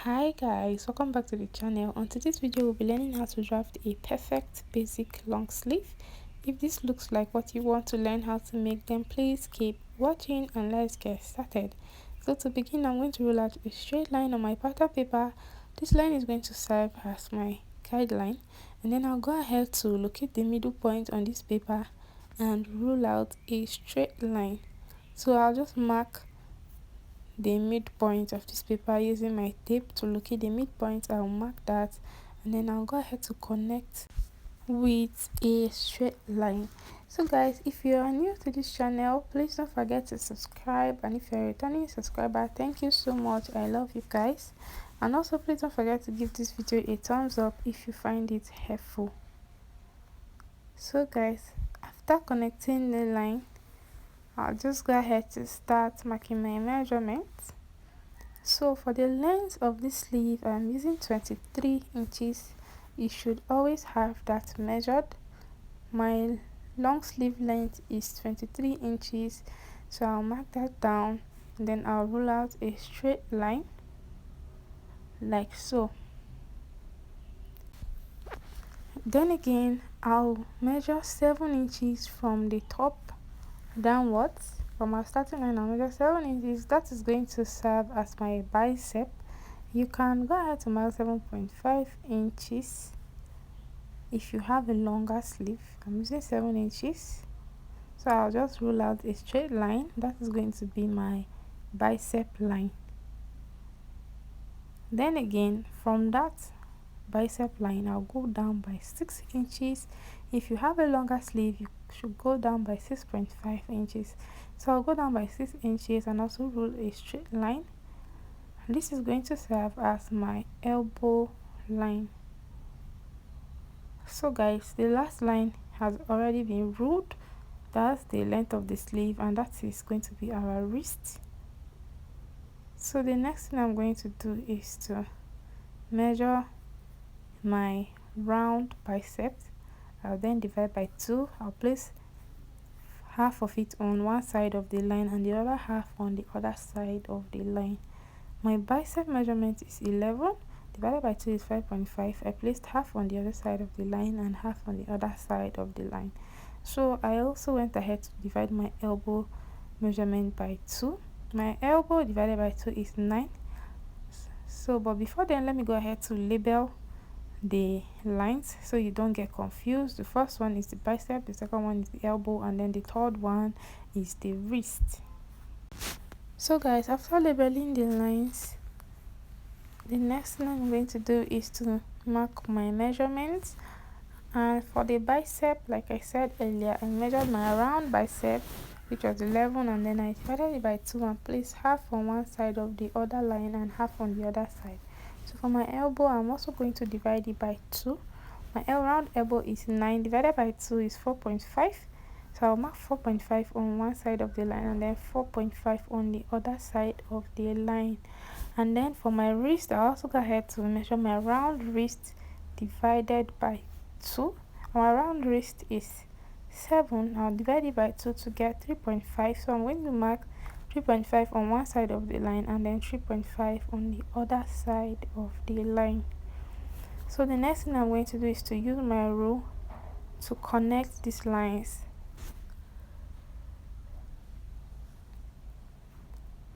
Hi guys, welcome back to the channel. On today's video we'll be learning how to draft a perfect basic long sleeve. If this looks like what you want to learn how to make, then please keep watching and let's get started. So to begin, I'm going to roll out a straight line on my pattern paper. This line is going to serve as my guideline, and then I'll go ahead to locate the middle point on this paper and roll out a straight line. So I'll just mark the midpoint of this paper using my tape. To locate the midpoint, I'll mark that, and then I'll go ahead to connect with a straight line. So guys, if you are new to this channel, please don't forget to subscribe, and if you're a returning subscriber, thank you so much. I love you guys. And also please don't forget to give this video a thumbs up if you find it helpful. So guys, after connecting the line, I'll just go ahead to start marking my measurements. So for the length of this sleeve, I'm using 23 inches. You should always have that measured. My long sleeve length is 23 inches, so I'll mark that down, and then I'll roll out a straight line like so. Then again, I'll measure 7 inches from the top downwards. From my starting line, I'll measure 7 inches. That is going to serve as my bicep. You can go ahead to mark 7.5 inches if you have a longer sleeve. I'm using 7 inches, so I'll just roll out a straight line. That is going to be my bicep line. Then again, from that bicep line, I'll go down by 6 inches. If you have a longer sleeve, you should go down by 6.5 inches. So I'll go down by 6 inches and also roll a straight line. This is going to serve as my elbow line. So guys, the last line has already been ruled. That's the length of the sleeve, and that is going to be our wrist. So the next thing I'm going to do is to measure my round bicep. I'll then divide by 2. I'll place half of it on one side of the line and the other half on the other side of the line. My bicep measurement is 11 divided by 2 is 5.5. I placed half on the other side of the line and half on the other side of the line. So I also went ahead to divide my elbow measurement by 2. My elbow divided by 2 is 9. So but before then, let me go ahead to label the lines so you don't get confused. The first one is the bicep, the second one is the elbow, and then the third one is the wrist. So guys, after labeling the lines, the next thing I'm going to do is to mark my measurements. And for the bicep, like I said earlier, I measured my round bicep, which was 11, and then I divided it by 2 and placed half on one side of the other line and half on the other side. So for my elbow, I'm also going to divide it by 2. My round elbow is 9 divided by 2 is 4.5. So I'll mark 4.5 on one side of the line and then 4.5 on the other side of the line. And then for my wrist, I'll also go ahead to measure my round wrist divided by 2. My round wrist is 7. I'll divide it by 2 to get 3.5. So I'm going to mark 3.5 on one side of the line and then 3.5 on the other side of the line. So the next thing I'm going to do is to use my rule to connect these lines.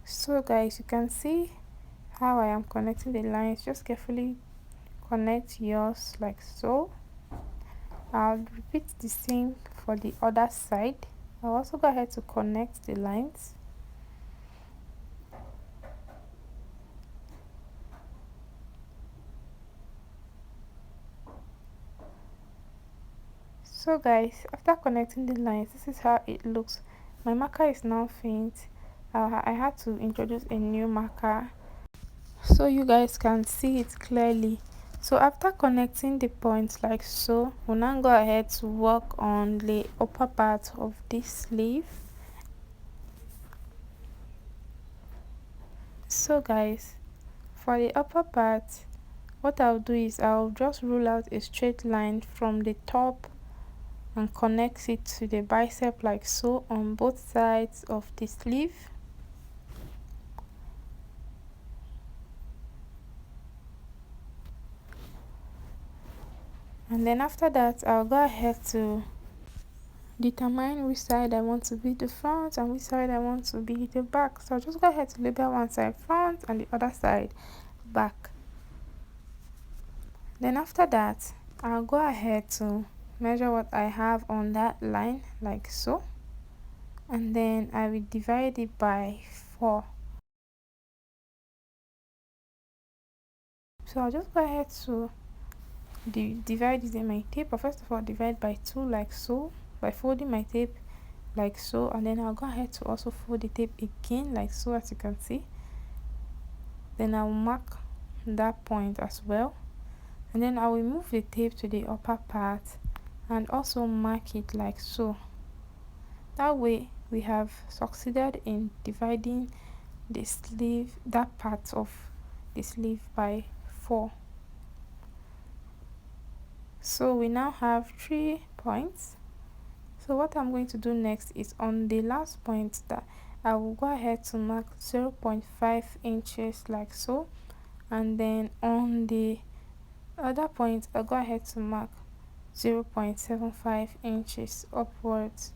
So guys, you can see how I am connecting the lines. Just carefully connect yours like so. I'll repeat the same for the other side. I'll also go ahead to connect the lines. So guys, after connecting the lines, this is how it looks. My marker is now faint. I had to introduce a new marker so you guys can see it clearly. So after connecting the points like so, we'll now go ahead to work on the upper part of this sleeve. So guys, for the upper part, what I'll do is I'll just roll out a straight line from the top and connect it to the bicep like so on both sides of the sleeve. And then after that, I'll go ahead to determine which side I want to be the front and which side I want to be the back. So I'll just go ahead to label one side front and the other side back. Then after that, I'll go ahead to measure what I have on that line like so, and then I will divide it by 4. So I'll just go ahead to divide using my tape, but first of all divide by 2 like so, by folding my tape like so, and then I'll go ahead to also fold the tape again like so, as you can see. Then I'll mark that point as well, and then I will move the tape to the upper part and also mark it like so. That way we have succeeded in dividing the sleeve, that part of the sleeve, by 4. So we now have 3 points. So what I'm going to do next is on the last point that I will go ahead to mark 0.5 inches like so, and then on the other point I'll go ahead to mark 0.75 inches upwards.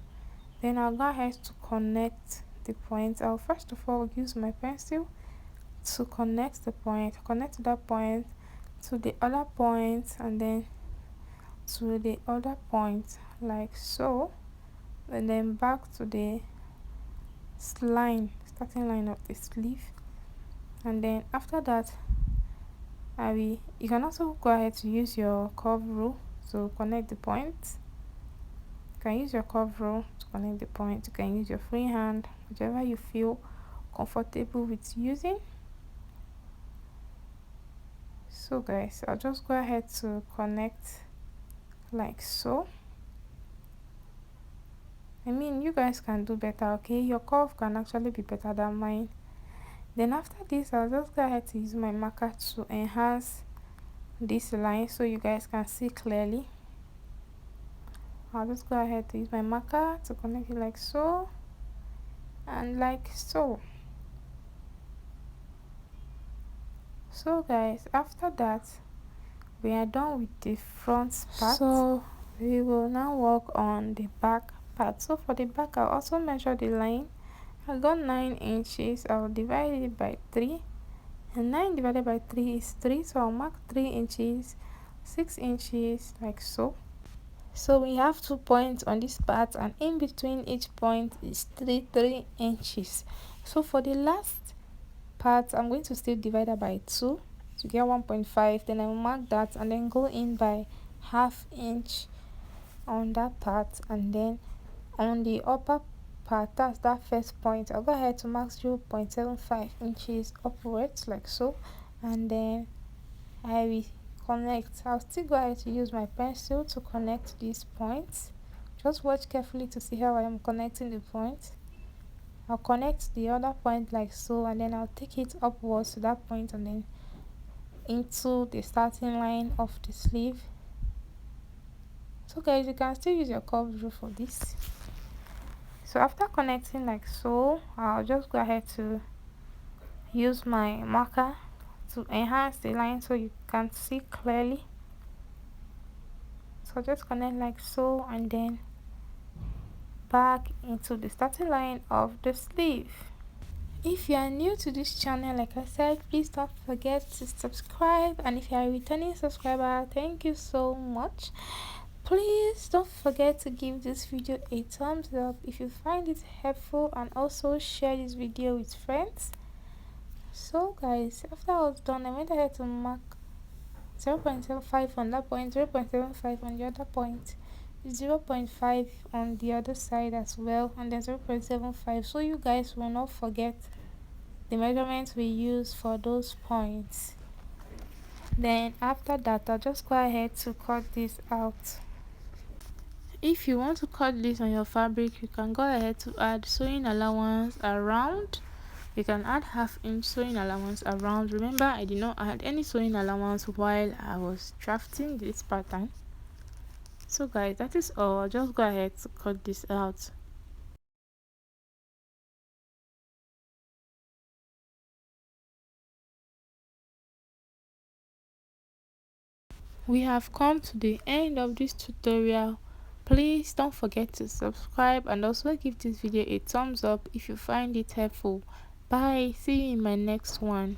Then I'll go ahead to connect the point. I'll first of all use my pencil to connect the point, connect that point to the other point, and then to the other point like so, and then back to the line, starting line of the sleeve. And then after that, you can also go ahead to use your curve rule to connect the point. You can use your curve rule to connect the point. You can use your free hand, whichever you feel comfortable with using. So guys, I'll just go ahead to connect like so. I mean, you guys can do better, okay? Your curve can actually be better than mine. Then after this, I'll just go ahead to use my marker to enhance this line so you guys can see clearly. I'll just go ahead to use my marker to connect it like so and like so. So guys, after that, we are done with the front part. So we will now work on the back part. So for the back, I'll also measure the line. I got 9 inches. I'll divide it by 3, and 9 divided by 3 is 3, so I'll mark 3 inches, 6 inches like so. So we have 2 points on this part, and in between each point is 3 inches. So for the last part, I'm going to still divide it by 2 to get 1.5. Then I will mark that and then go in by ½ inch on that part, and then on the upper part, that's that first point, I'll go ahead to mark 0.75 inches upwards like so, and then I will connect. I'll still go ahead to use my pencil to connect these points. Just watch carefully to see how I am connecting the point. I'll connect the other point like so, and then I'll take it upwards to that point and then into the starting line of the sleeve. So guys, you can still use your curve rule for this. So after connecting like so, I'll just go ahead to use my marker to enhance the line so you can see clearly. So just connect like so, and then back into the starting line of the sleeve. If you are new to this channel, like I said, please don't forget to subscribe, and if you are a returning subscriber, thank you so much. Please don't forget to give this video a thumbs up if you find it helpful, and also share this video with friends. So guys, after I was done, I went ahead to mark 0.75 on that point, 0.75 on the other point, 0.5 on the other side as well, and then 0.75, so you guys will not forget the measurements we use for those points. Then after that, I'll just go ahead to cut this out. If you want to cut this on your fabric, you can go ahead to add sewing allowance around. You can add ½ inch sewing allowance around. Remember, I did not add any sewing allowance while I was drafting this pattern. So guys, that is all. I'll just go ahead to cut this out. we have come to the end of this tutorial. Please don't forget to subscribe and also give this video a thumbs up if you find it helpful. Bye, see you in my next one.